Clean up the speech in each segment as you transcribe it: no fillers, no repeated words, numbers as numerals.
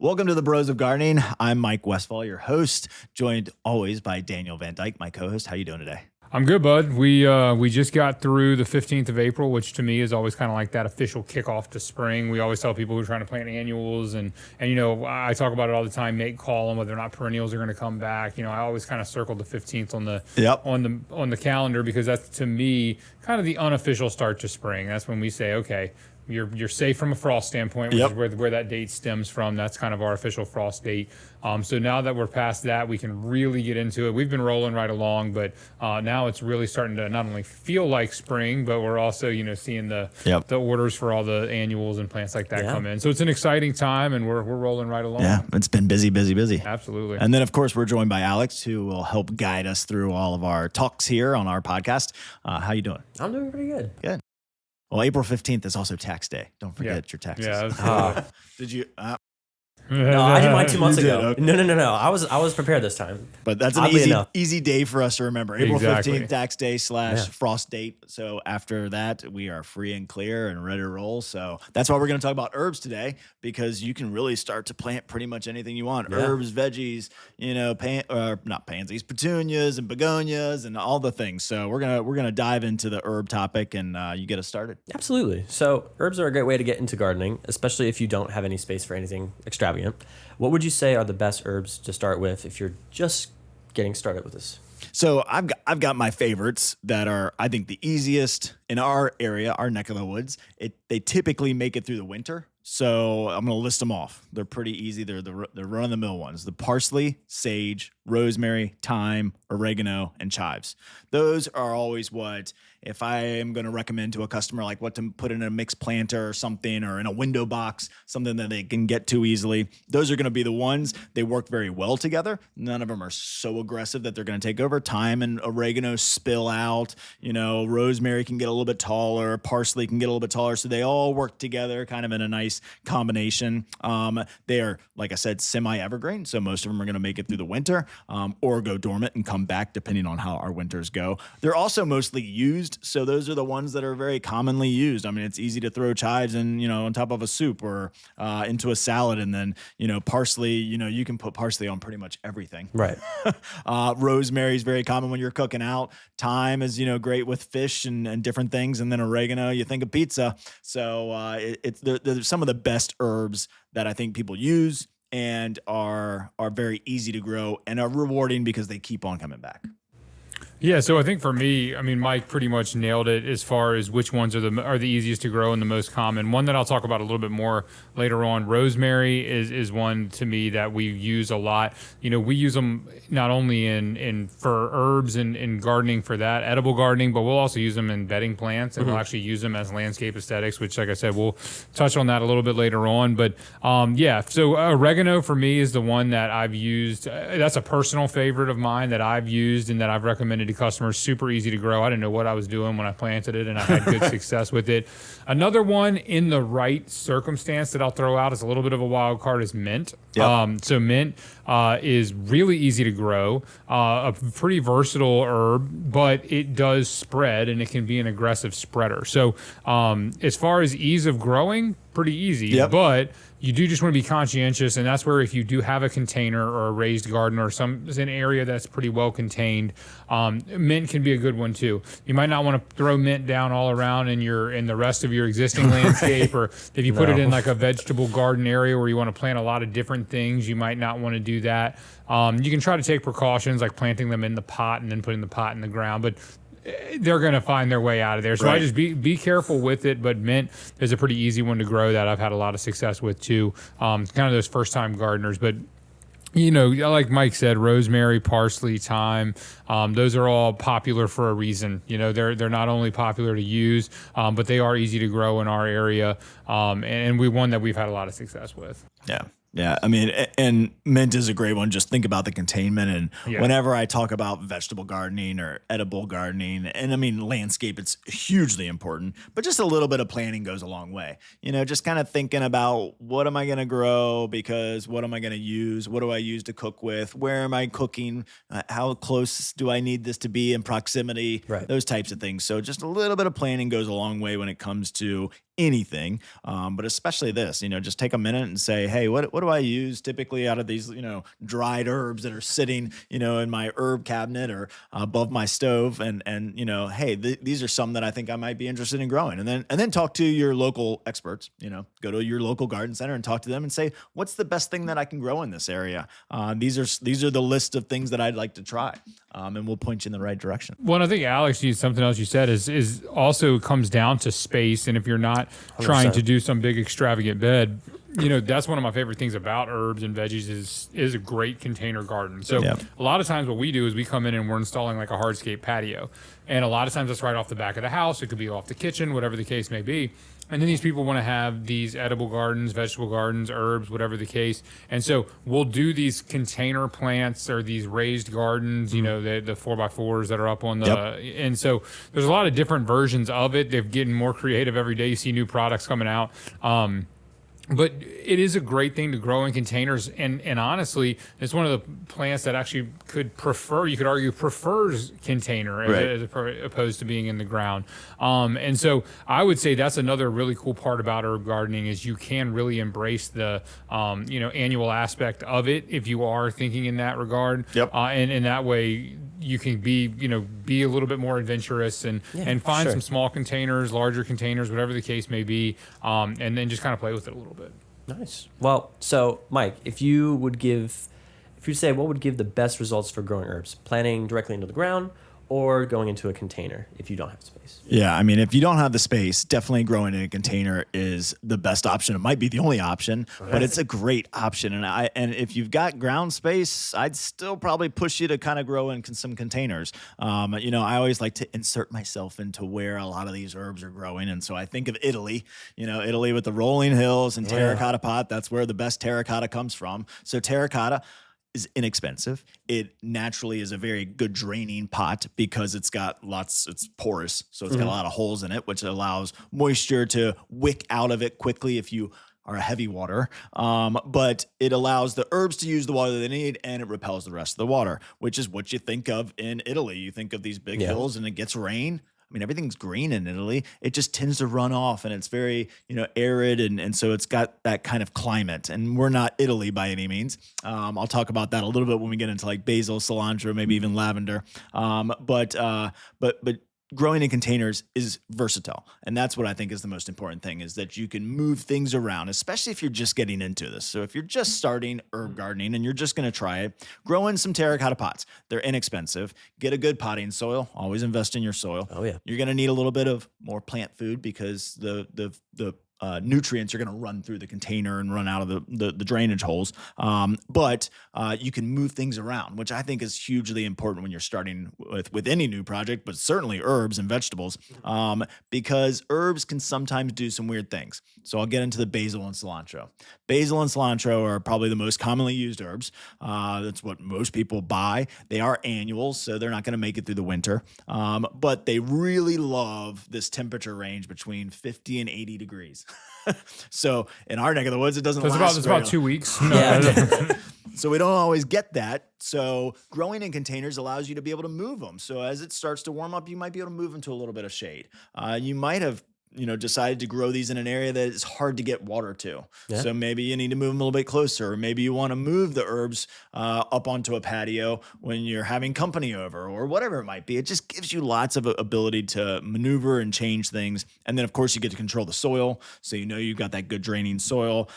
Welcome to the Bros of Gardening. I'm Mike Westphal, your host, joined always by Daniel Van Dyke, my co-host. How you doing today? I'm good, bud. We just got through the 15th of April, which to me is always kind of like that official kickoff to spring. We always tell people who are trying to plant annuals, and you know, I talk about it all the time. Make call on whether or not perennials are going to come back. You know, I always kind of circle the 15th on the calendar because that's to me kind of the unofficial start to spring. That's when we say, okay, you're safe from a frost standpoint, which is where that date stems from. That's kind of our official frost date. So now that we're past that, we can really get into it. We've been rolling right along, but now it's really starting to not only feel like spring, but we're also, you know, seeing the orders for all the annuals and plants like that come in. So it's an exciting time, and we're rolling right along. Yeah, it's been busy. Absolutely. And then, of course, we're joined by Alex, who will help guide us through all of our talks here on our podcast. How you doing? I'm doing pretty good. Good. Well, April 15th is also tax day. Don't forget your taxes. Yeah. Did you? No, I did mine 2 months ago. Okay. No. I was prepared this time. But that's an easy day for us to remember. April 15th, tax day / frost date. So after that, we are free and clear and ready to roll. So that's why we're going to talk about herbs today, because you can really start to plant pretty much anything you want. Yeah. Herbs, veggies, you know, not pansies, petunias and begonias and all the things. So we're gonna dive into the herb topic, and you get us started. Absolutely. So herbs are a great way to get into gardening, especially if you don't have any space for anything extravagant. What would you say are the best herbs to start with if you're just getting started with this? So I've got my favorites that are, I think, the easiest in our area, our neck of the woods. They typically make it through the winter. So I'm going to list them off. They're pretty easy. They're run-of-the-mill ones. The parsley, sage, rosemary, thyme, oregano, and chives. Those are always what, if I am going to recommend to a customer, like what to put in a mixed planter or something, or in a window box, something that they can get to easily. Those are going to be the ones. They work very well together. None of them are so aggressive that they're going to take over. Thyme and oregano spill out. You know, rosemary can get a little bit taller. Parsley can get a little bit taller. So they all work together kind of in a nice combination. They are, like I said, semi-evergreen. So most of them are going to make it through the winter or go dormant and come back depending on how our winters go. They're also mostly used. So those are the ones that are very commonly used. I mean, it's easy to throw chives in, you know, on top of a soup or into a salad. And then, you know, parsley, you know, you can put parsley on pretty much everything. Right. Rosemary is very common when you're cooking out. Thyme is, you know, great with fish and different things. And then oregano, you think of pizza. So they're some of the best herbs that I think people use and are very easy to grow and are rewarding because they keep on coming back. Yeah, so I think for me, I mean, Mike pretty much nailed it as far as which ones are the easiest to grow and the most common. One that I'll talk about a little bit more later on, rosemary is one to me that we use a lot. You know, we use them not only in for herbs and in gardening for that, edible gardening, but we'll also use them in bedding plants, and we'll actually use them as landscape aesthetics, which, like I said, we'll touch on that a little bit later on. But so oregano for me is the one that I've used. That's a personal favorite of mine that I've used and that I've recommended to customers. Super easy to grow. I didn't know what I was doing when I planted it, and I had good success with it. Another one in the right circumstance that I'll throw out as a little bit of a wild card is mint. Yep. So mint is really easy to grow, a pretty versatile herb, but it does spread, and it can be an aggressive spreader. So as far as ease of growing, pretty easy, but you do just want to be conscientious, and that's where if you do have a container or a raised garden or an area that's pretty well contained, mint can be a good one too. You might not want to throw mint down all around in the rest of your existing landscape, or if you put it in like a vegetable garden area where you want to plant a lot of different things, you might not want to do that. You can try to take precautions like planting them in the pot and then putting the pot in the ground, but they're going to find their way out of there. So I just be careful with it. But mint is a pretty easy one to grow that I've had a lot of success with too. Kind of those first time gardeners. But, you know, like Mike said, rosemary, parsley, thyme, those are all popular for a reason. You know, they're not only popular to use, but they are easy to grow in our area. And one that we've had a lot of success with. Yeah. Yeah, I mean, and mint is a great one. Just think about the containment. And whenever I talk about vegetable gardening or edible gardening, and I mean, landscape, it's hugely important. But just a little bit of planning goes a long way. You know, just kind of thinking about what am I going to grow? Because what am I going to use? What do I use to cook with? Where am I cooking? How close do I need this to be in proximity? Right. Those types of things. So just a little bit of planning goes a long way when it comes to anything, but especially this, just take a minute and say, hey, what do I use typically out of these, dried herbs that are sitting, in my herb cabinet or above my stove, and hey, these are some that I think I might be interested in growing, and then talk to your local experts, go to your local garden center and talk to them and say, what's the best thing that I can grow in this area? These are the list of things that I'd like to try, and we'll point you in the right direction. Well, I think Alex, something else you said is also comes down to space, and if you're not 100%. trying to do some big extravagant bed, that's one of my favorite things about herbs and veggies is a great container garden. So a lot of times what we do is we come in and we're installing like a hardscape patio, and a lot of times that's right off the back of the house. It could be off the kitchen, whatever the case may be. And then these people want to have these edible gardens, vegetable gardens, herbs, whatever the case. And so we'll do these container plants or these raised gardens, the 4x4s that are up on the, and so there's a lot of different versions of it. They're getting more creative every day. You see new products coming out. But it is a great thing to grow in containers, and honestly, it's one of the plants that actually you could argue prefers container as opposed to being in the ground. And so I would say that's another really cool part about herb gardening is you can really embrace the annual aspect of it if you are thinking in that regard. And in that way you can be a little bit more adventurous and find some small containers, larger containers, whatever the case may be, and then just kind of play with it a little bit. Nice. Well, so Mike, if you say what would give the best results for growing herbs, planting directly into the ground or going into a container if you don't have space? Yeah, I mean, if you don't have the space, definitely growing in a container is the best option. It might be the only option, but it's a great option. And if you've got ground space, I'd still probably push you to kind of grow in some containers. I always like to insert myself into where a lot of these herbs are growing. And so I think of Italy, Italy with the rolling hills and terracotta pot. That's where the best terracotta comes from. So terracotta is inexpensive. It naturally is a very good draining pot because it's porous. So it's got a lot of holes in it, which allows moisture to wick out of it quickly if you are a heavy water. But it allows the herbs to use the water they need, and it repels the rest of the water, which is what you think of in Italy. You think of these big hills and it gets rain. I mean, everything's green in Italy. It just tends to run off, and it's very, arid, and so it's got that kind of climate. And we're not Italy by any means. I'll talk about that a little bit when we get into like basil, cilantro, maybe even lavender. But growing in containers is versatile. And that's what I think is the most important thing, is that you can move things around, especially if you're just getting into this. So if you're just starting herb gardening and you're just going to try it, grow in some terracotta pots. They're inexpensive. Get a good potting soil. Always invest in your soil. Oh, yeah. You're going to need a little bit of more plant food because the nutrients are going to run through the container and run out of the drainage holes. But you can move things around, which I think is hugely important when you're starting with any new project, but certainly herbs and vegetables, because herbs can sometimes do some weird things. So I'll get into the basil and cilantro. Basil and cilantro are probably the most commonly used herbs. That's what most people buy. They are annuals, so they're not going to make it through the winter. But they really love this temperature range between 50 and 80 degrees. So in our neck of the woods, it doesn't last. It's about 2 weeks. So we don't always get that. So growing in containers allows you to be able to move them. So as it starts to warm up, you might be able to move them to a little bit of shade. You might have decided to grow these in an area that is hard to get water to. Yeah. So maybe you need to move them a little bit closer. Or maybe you want to move the herbs up onto a patio when you're having company over or whatever it might be. It just gives you lots of ability to maneuver and change things. And then, of course, you get to control the soil. So you've got that good draining soil.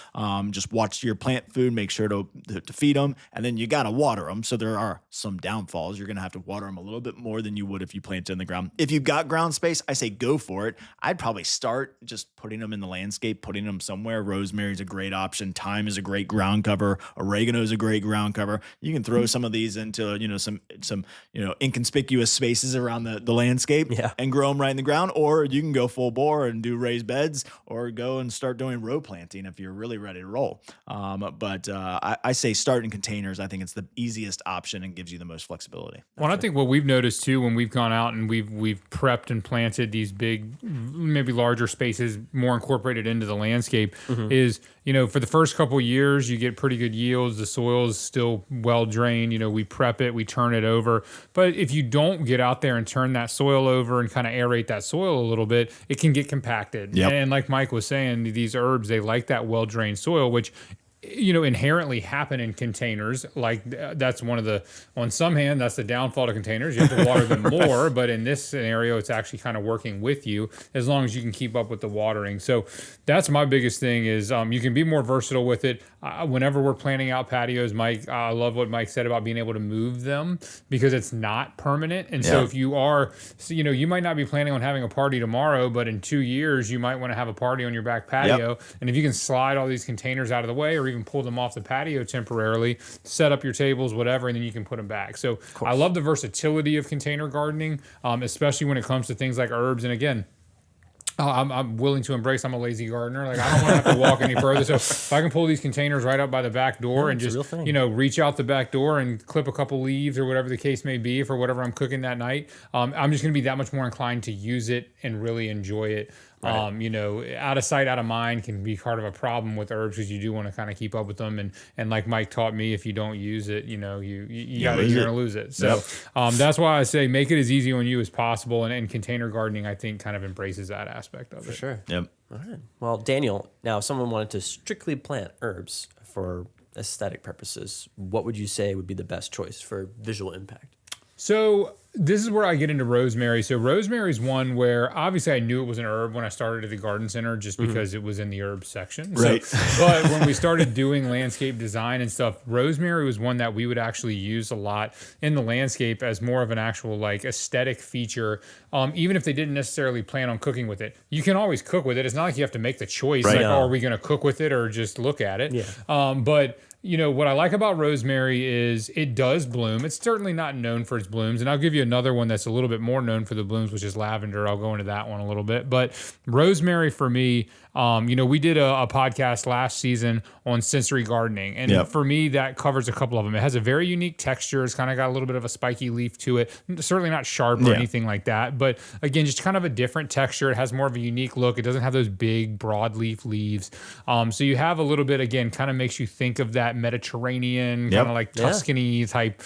Just watch your plant food, make sure to feed them. And then you got to water them. So there are some downfalls. You're going to have to water them a little bit more than you would if you planted in the ground. If you've got ground space, I say go for it. I'd probably start just putting them in the landscape, putting them somewhere. Rosemary is a great option. Thyme is a great ground cover. Oregano is a great ground cover. You can throw some of these into some inconspicuous spaces around the landscape and grow them right in the ground. Or you can go full bore and do raised beds, or go and start doing row planting if you're really ready to roll. But I say start in containers. I think it's the easiest option and gives you the most flexibility. Well, I think what we've noticed too when we've gone out and we've prepped and planted these big, maybe maybe larger spaces more incorporated into the landscape is, for the first couple of years, you get pretty good yields. The soil is still well drained. We prep it, we turn it over. But if you don't get out there and turn that soil over and kind of aerate that soil a little bit, it can get compacted. Yep. And like Mike was saying, these herbs, they like that well drained soil, which inherently happen in containers. Like that's on some hand, that's the downfall to containers. You have to water them more, but in this scenario, it's actually kind of working with you as long as you can keep up with the watering. So that's my biggest thing is you can be more versatile with it. Whenever we're planning out patios, Mike, I love what Mike said about being able to move them because it's not permanent. And so if you are, you might not be planning on having a party tomorrow, but in 2 years, you might want to have a party on your back patio. Yep. And if you can slide all these containers out of the way or even pull them off the patio temporarily, set up your tables, whatever, and then you can put them back. So I love the versatility of container gardening, especially when it comes to things like herbs. And again, I'm willing to embrace. I'm a lazy gardener. Like I don't want to have to walk any further. So if I can pull these containers right up by the back door and just reach out the back door and clip a couple leaves or whatever the case may be for whatever I'm cooking that night, I'm just going to be that much more inclined to use it and really enjoy it. Right. Out of sight, out of mind can be part of a problem with herbs because you do want to kind of keep up with them. And like Mike taught me, if you don't use it, you're going to lose it. So that's why I say make it as easy on you as possible. And container gardening, I think, kind of embraces that aspect of it. For sure. Yep. All right. Well, Daniel, now if someone wanted to strictly plant herbs for aesthetic purposes, what would you say would be the best choice for visual impact? So this is where I get into rosemary. So rosemary is one where obviously I knew it was an herb when I started at the garden center just because it was in the herb section. Right. So, but when we started doing landscape design and stuff, rosemary was one that we would actually use a lot in the landscape as more of an actual like aesthetic feature. Even if they didn't necessarily plan on cooking with it, you can always cook with it. It's not like you have to make the choice. Right. Like, are we going to cook with it or just look at it? Yeah. But what I like about rosemary is it does bloom. It's certainly not known for its blooms. And I'll give you another one that's a little bit more known for the blooms, which is lavender. I'll go into that one a little bit. But rosemary for me, we did a podcast last season on sensory gardening. And for me, that covers a couple of them. It has a very unique texture. It's kind of got a little bit of a spiky leaf to it. Certainly not sharp or anything like that. But again, just kind of a different texture. It has more of a unique look. It doesn't have those big broadleaf leaves. So you have a little bit, again, kind of makes you think of that Mediterranean, kind of like Tuscany type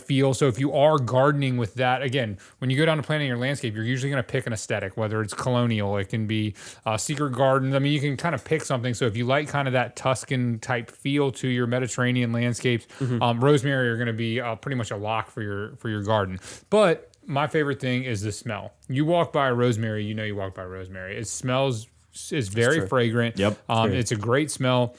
feel. So if you are gardening with that, again, when you go down to planting your landscape, you're usually going to pick an aesthetic, whether it's colonial, it can be secret garden. I mean, you can kind of pick something. So if you like kind of that Tuscan type feel to your Mediterranean landscapes, rosemary are going to be pretty much a lock for your garden. But my favorite thing is the smell. You walk by rosemary, you walk by rosemary. It smells is very fragrant. Yep. It's a great smell.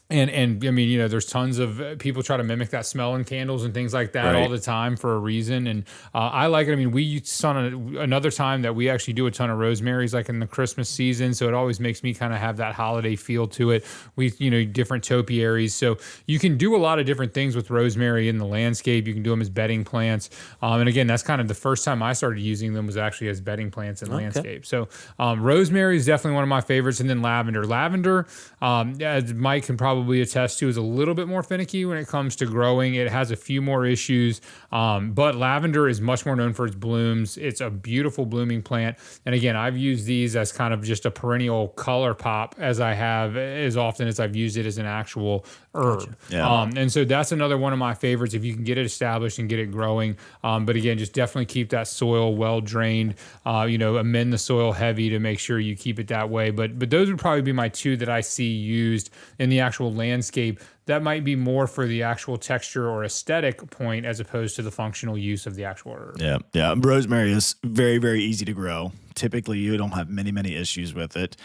And I mean, there's tons of people try to mimic that smell in candles and things like that all the time for a reason. And I like it. I mean, we use another time that we actually do a ton of rosemaries, like in the Christmas season. So it always makes me kind of have that holiday feel to it. We, different topiaries. So you can do a lot of different things with rosemary in the landscape. You can do them as bedding plants. And again, that's kind of the first time I started using them was actually as bedding plants in landscape. So rosemary is definitely one of my favorites. And then lavender. Lavender, as Mike can probably attest to, is a little bit more finicky when it comes to growing. It has a few more issues, but lavender is much more known for its blooms. It's a beautiful blooming plant. And again, I've used these as kind of just a perennial color pop as often as I've used it as an actual herb. Gotcha. Yeah. And so that's another one of my favorites if you can get it established and get it growing. But again, just definitely keep that soil well drained, amend the soil heavy to make sure you keep it that way. But those would probably be my two that I see used in the actual landscape. That might be more for the actual texture or aesthetic point as opposed to the functional use of the actual herb. Yeah. Rosemary is very, very easy to grow. Typically, you don't have many issues with it.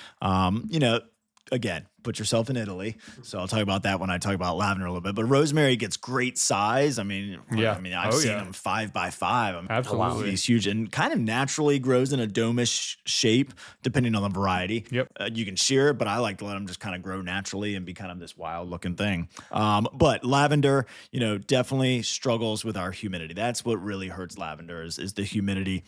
Again, put yourself in Italy. So I'll talk about that when I talk about lavender a little bit. But rosemary gets great size. I mean, I've seen them 5x5. Absolutely. He's huge and kind of naturally grows in a domish shape, depending on the variety. Yep. You can shear it, but I like to let them just kind of grow naturally and be kind of this wild looking thing. But lavender, definitely struggles with our humidity. That's what really hurts lavender is the humidity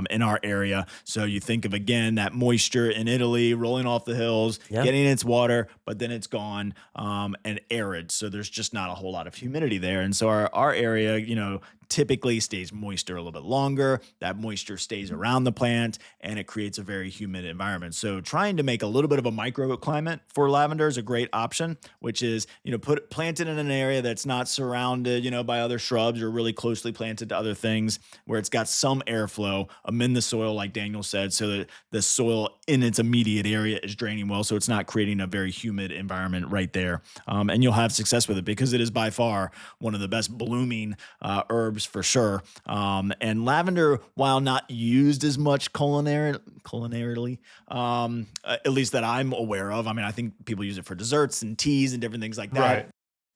in our area. So you think of, again, that moisture in Italy rolling off the hills, getting its water, but then it's gone and arid. So there's just not a whole lot of humidity there. And so our area, typically stays moister a little bit longer. That moisture stays around the plant, and it creates a very humid environment. So trying to make a little bit of a microclimate for lavender is a great option, which is, plant it in an area that's not surrounded, by other shrubs or really closely planted to other things, where it's got some airflow, amend the soil, like Daniel said, so that the soil in its immediate area is draining well, so it's not creating a very humid environment right there. And you'll have success with it because it is by far one of the best blooming herbs for sure. And lavender, while not used as much culinarily, at least that I'm aware of. I mean, I think people use it for desserts and teas and different things like that. Right.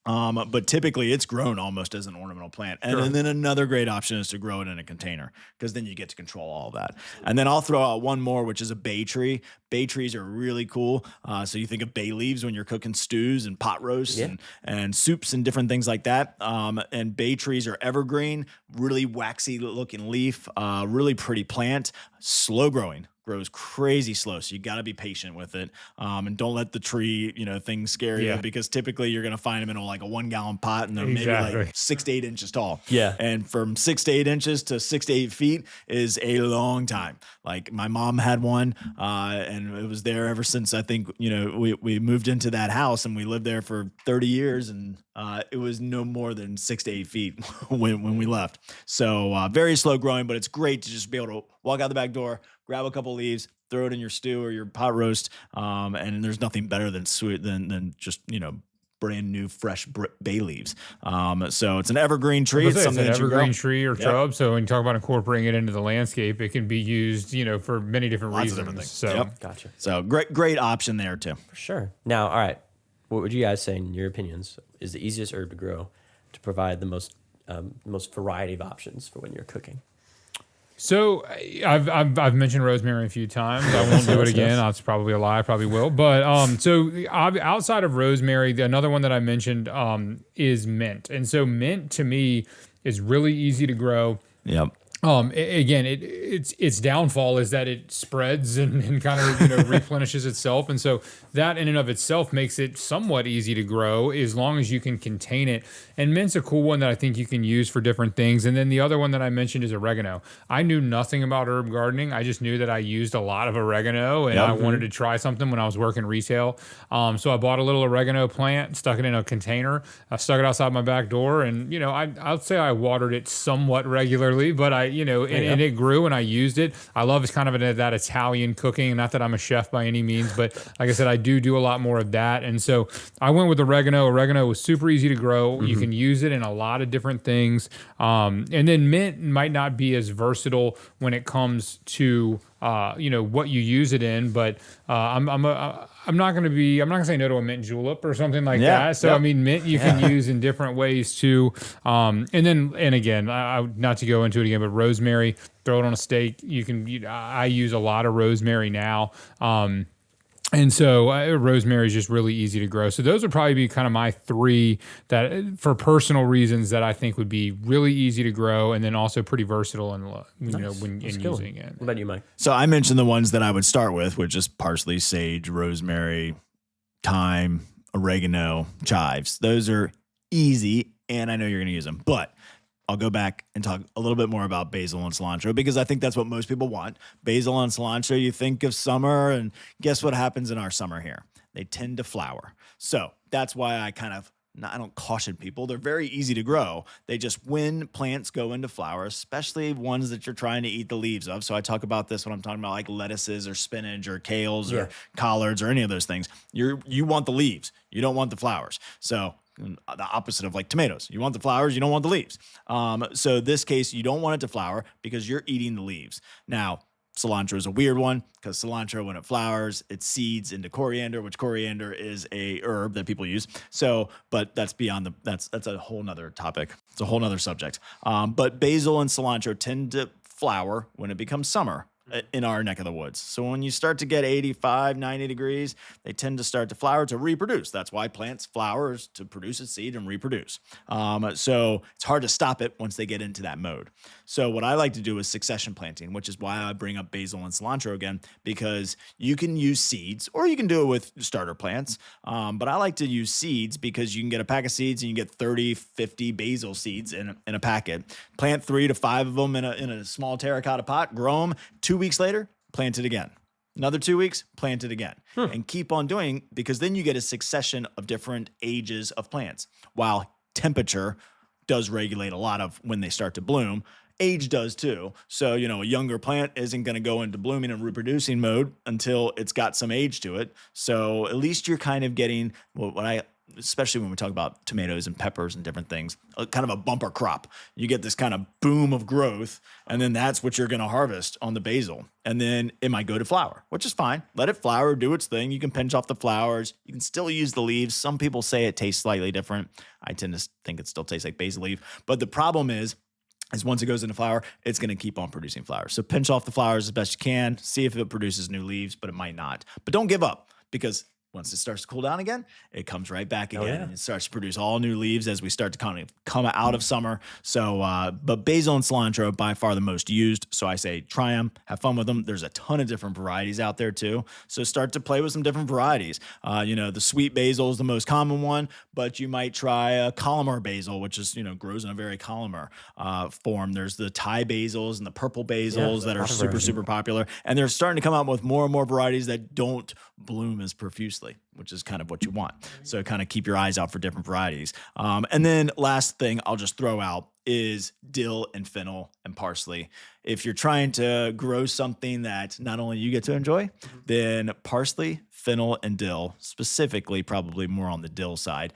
But typically it's grown almost as an ornamental plant. And then another great option is to grow it in a container, because then you get to control all of that. And then I'll throw out one more, which is a bay tree. Bay trees are really cool. So you think of bay leaves when you're cooking stews and pot roasts and soups and different things like that. And bay trees are evergreen, really waxy looking leaf, really pretty plant, slow growing. Grows crazy slow, so you got to be patient with it, and don't let the tree, things scare you, because typically you're gonna find them in like a 1 gallon pot, and they're maybe like 6 to 8 inches tall. Yeah, and from 6 to 8 inches to 6 to 8 feet is a long time. Like my mom had one, and it was there ever since I think we moved into that house, and we lived there for 30 years, and it was no more than 6 to 8 feet when we left. So very slow growing, but it's great to just be able to walk out the back door, grab a couple leaves, throw it in your stew or your pot roast, and there's nothing better than just brand new fresh bay leaves. So it's an evergreen tree. It's an evergreen tree or shrub. So when you talk about incorporating it into the landscape, it can be used, for many different reasons. Of different things. So gotcha. So great option there too. For sure. Now, all right, what would you guys say, in your opinions, is the easiest herb to grow to provide the most variety of options for when you're cooking? So I've mentioned rosemary a few times. I won't do it again. That's probably a lie. I probably will. But outside of rosemary, another one that I mentioned is mint. And so mint to me is really easy to grow. Yep. Again, its downfall is that it spreads and kind of replenishes itself, and so that in and of itself makes it somewhat easy to grow as long as you can contain it. And mint's a cool one that I think you can use for different things. And then the other one that I mentioned is oregano. I knew nothing about herb gardening. I just knew that I used a lot of oregano, and I wanted to try something when I was working retail. So I bought a little oregano plant, stuck it in a container, I stuck it outside my back door, and I'd say I watered it somewhat regularly, but and it grew, and I used it. I love it's kind of that Italian cooking. Not that I'm a chef by any means, but like I said, I do a lot more of that. And so I went with oregano. Oregano was super easy to grow. You can use it in a lot of different things. And then mint might not be as versatile when it comes to what you use it in, but I'm not gonna say no to a mint julep or something like that. So I mean, mint you can use in different ways too. And again, I not to go into it again, but rosemary, throw it on a steak. I use a lot of rosemary now. And so rosemary is just really easy to grow. So those would probably be kind of my three that, for personal reasons, that I think would be really easy to grow, and then also pretty versatile and when using it. What about you, Mike? So I mentioned the ones that I would start with, which is parsley, sage, rosemary, thyme, oregano, chives. Those are easy, and I know you're going to use them, but I'll go back and talk a little bit more about basil and cilantro, because I think that's what most people want. Basil and cilantro, you think of summer, and guess what happens in our summer here? They tend to flower. So that's why I don't caution people. They're very easy to grow. They just, when plants go into flower, especially ones that you're trying to eat the leaves of. So I talk about this when I'm talking about like lettuces or spinach or kales or collards or any of those things. You want the leaves. You don't want the flowers. So the opposite of like tomatoes. You want the flowers, you don't want the leaves. So this case, you don't want it to flower because you're eating the leaves. Now, cilantro is a weird one, because cilantro, when it flowers, it seeds into coriander, which coriander is a herb that people use. So, but that's beyond that's a whole nother topic. It's a whole nother subject. But basil and cilantro tend to flower when it becomes summer. in our neck of the woods. So when you start to get 85, 90 degrees, they tend to start to flower to reproduce. That's why plants flowers to produce a seed and reproduce. So it's hard to stop it once they get into that mode. So what I like to do is succession planting, which is why I bring up basil and cilantro again, because you can use seeds or you can do it with starter plants. But I like to use seeds because you can get a pack of seeds and you get 30, 50 basil seeds in a packet. Plant 3 to 5 of them in a small terracotta pot, grow them. 2 weeks later, plant it again. Another 2 weeks, plant it again. And keep on doing, because then you get a succession of different ages of plants. While temperature does regulate a lot of when they start to bloom, age does too. So, a younger plant isn't going to go into blooming and reproducing mode until it's got some age to it. So at least you're kind of getting especially when we talk about tomatoes and peppers and different things, kind of a bumper crop. You get this kind of boom of growth, and then that's what you're going to harvest on the basil. And then it might go to flower, which is fine. Let it flower, do its thing. You can pinch off the flowers. You can still use the leaves. Some people say it tastes slightly different. I tend to think it still tastes like basil leaf. But the problem is once it goes into flower, it's going to keep on producing flowers. So pinch off the flowers as best you can. See if it produces new leaves, but it might not. But don't give up, because once it starts to cool down again, it comes right back again. And it starts to produce all new leaves as we start to kind of come out of summer. So, but basil and cilantro are by far the most used. So I say try them, have fun with them. There's a ton of different varieties out there too. So start to play with some different varieties. The sweet basil is the most common one, but you might try a columnar basil, which is, grows in a very columnar form. There's the Thai basils and the purple basils that are super popular. And they're starting to come out with more and more varieties that don't bloom as profusely, which is kind of what you want. So kind of keep your eyes out for different varieties. And then last thing I'll just throw out is dill and fennel and parsley. If you're trying to grow something that not only you get to enjoy, then parsley, fennel, and dill, specifically probably more on the dill side,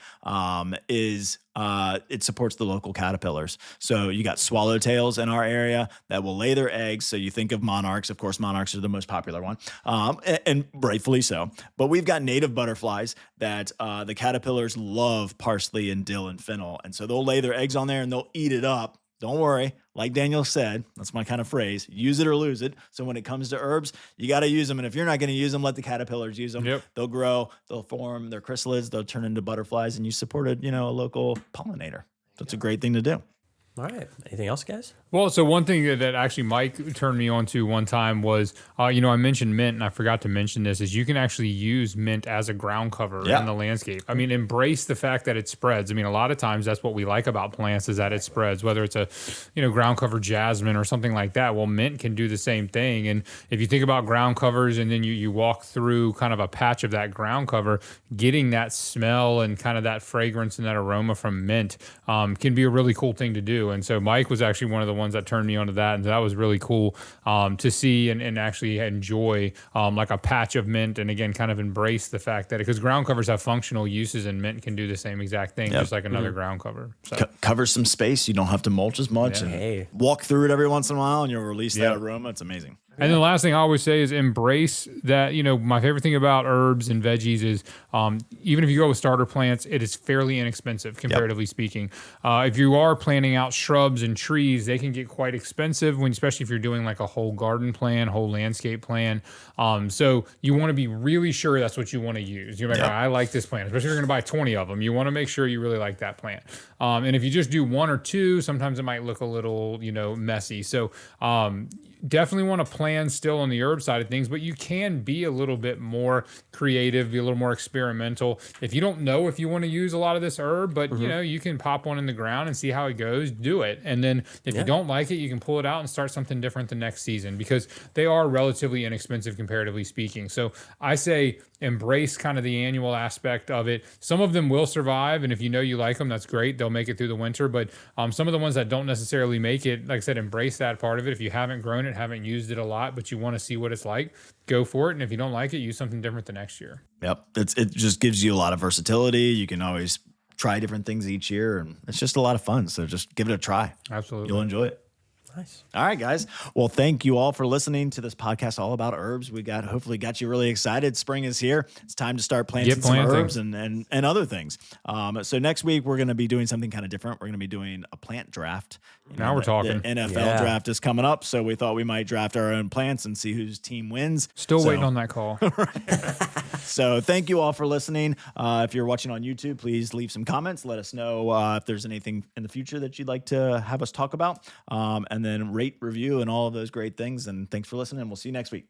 it supports the local caterpillars. So you got swallowtails in our area that will lay their eggs. So you think of monarchs. Of course, monarchs are the most popular one, and rightfully so. But we've got native butterflies that the caterpillars love parsley and dill and fennel. And so they'll lay their eggs on there and they'll eat it up. Don't worry. Like Daniel said, that's my kind of phrase, use it or lose it. So when it comes to herbs, you got to use them. And if you're not going to use them, let the caterpillars use them. Yep. They'll grow, they'll form their chrysalids, they'll turn into butterflies, and you supported, a local pollinator. That's a great thing to do. All right. Anything else, guys? Well, so one thing that actually Mike turned me on to one time was, I mentioned mint, and I forgot to mention this, is you can actually use mint as a ground cover in the landscape. I mean, embrace the fact that it spreads. I mean, a lot of times that's what we like about plants, is that it spreads, whether it's a, ground cover jasmine or something like that. Well, mint can do the same thing. And if you think about ground covers and then you walk through kind of a patch of that ground cover, getting that smell and kind of that fragrance and that aroma from mint can be a really cool thing to do. And so Mike was actually one of the ones that turned me onto that, and that was really cool to see and actually enjoy like a patch of mint, and again kind of embrace the fact that, because ground covers have functional uses and mint can do the same exact thing, just like another ground cover. So. Cover some space, you don't have to mulch as much, and walk through it every once in a while and you'll release that aroma. It's amazing. And the last thing I always say is embrace that, my favorite thing about herbs and veggies is even if you go with starter plants, it is fairly inexpensive, comparatively speaking. If you are planting out shrubs and trees, they can get quite expensive, especially if you're doing like a whole garden plan, whole landscape plan. So you want to be really sure that's what you want to use. You're like, I like this plant, especially if you're going to buy 20 of them. You want to make sure you really like that plant. And if you just do one or two, sometimes it might look a little, messy. So definitely want to plan still on the herb side of things, but you can be a little bit more creative, be a little more experimental. If you don't know if you want to use a lot of this herb, but you can pop one in the ground and see how it goes, do it. And then if you don't like it, you can pull it out and start something different the next season, because they are relatively inexpensive comparatively speaking. So I say embrace kind of the annual aspect of it. Some of them will survive, and if you like them, that's great. They'll make it through the winter. But some of the ones that don't necessarily make it, like I said, embrace that part of it. If you haven't grown it, haven't used it a lot, but you want to see what it's like, go for it. And if you don't like it, use something different the next year. Yep. It just gives you a lot of versatility. You can always try different things each year, and it's just a lot of fun. So just give it a try. Absolutely. You'll enjoy it. Nice. All right, guys. Well, thank you all for listening to this podcast all about herbs. We hopefully got you really excited. Spring is here. It's time to start planting some herbs and other things. So next week we're going to be doing something kind of different. We're going to be doing a plant draft. Now we're talking. The NFL draft is coming up, so we thought we might draft our own plants and see whose team wins. Still waiting on that call. So thank you all for listening. If you're watching on YouTube, please leave some comments. Let us know if there's anything in the future that you'd like to have us talk about. And then rate, review, and all of those great things. And thanks for listening. We'll see you next week.